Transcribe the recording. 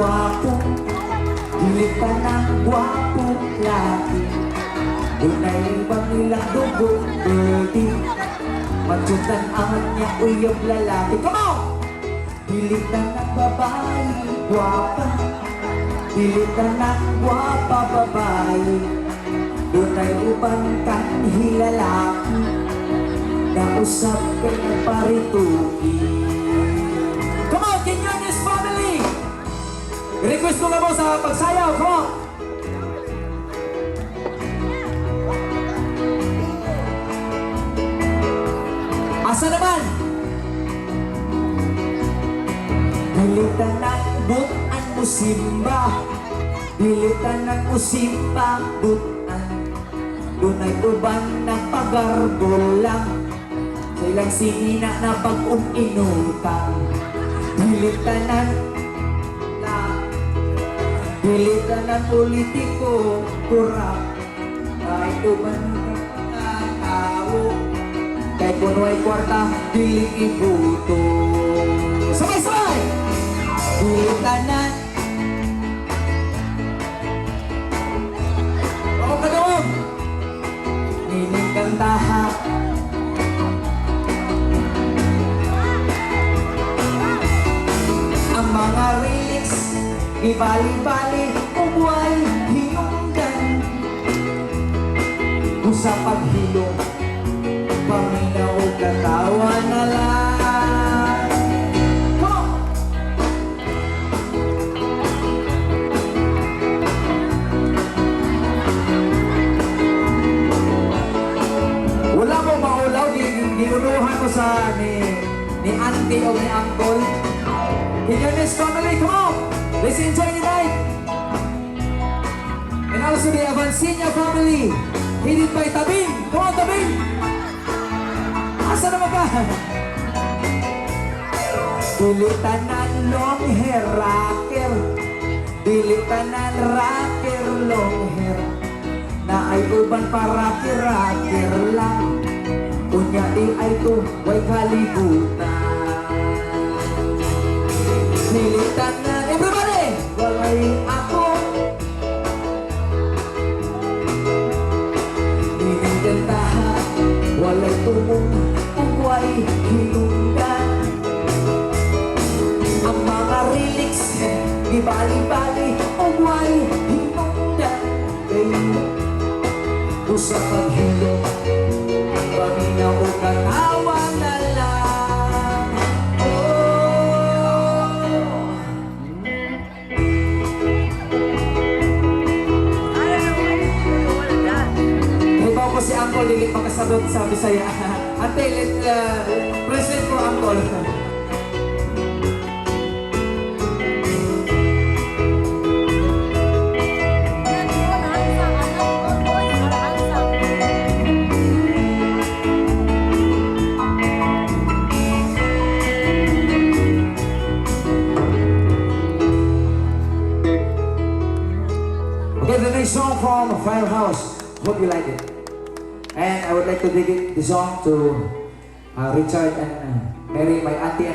gwapo, dili ka ng gwapong laki. Unay ibang nilang dugo, birdie, matsutan ang niya uyog lalaki. Come on! Dili ka ng babae, gwapa, dili ka ng gwapa babae. Unay ibang kanhi lalaki, nausap ka na parituki. Come on, Quinones family! Request ko na mo sa pagsayaw, come on! Asa naman? Bilitan ng butan mo simba, bilitan ng usimpa butan. Dunay uban na pagarbol lang, sa ilang sinina na pag-uminutang. Bilitanan bilitanan politiko, kurap, kahit uban ng mga tao, kahit puno'y kwarta, diling ibuto. Sabay-sabay! Bilitanan ako kadawag nining kantaha. Ang mga lyrics ibali-bali, umuway, hinungdan. Kung sa paghilong, paminaw o katawa na lang. Come on! Wala mo maulaw, ginunuhan ko sa ni auntie o ni uncle. Quinones family, come on! Let's enjoy the night! And also the Avancina family, headed by Tabing. Come on, Tabing! Asa naman ka? Bilitanan long hair rocker, bilitanan rocker long hair, na ay uban para rocker lang. Unya di ay to, way kalibutan. Bilitanan, everybody! Walay ako, dinigdantahan, walay tumong, ugway, hinungdan. Ang mga lyrics, ibali-bali, ugway, hinungdan. Usa paghilong, paminaw o katawa na lang. Si Uncle Lili makasabot sa Bisaya. Ate, present for Uncle. Okay, the next song from Firehouse. Hope you like it. And I would like to dedicate the song to Richard and Mary, my auntie.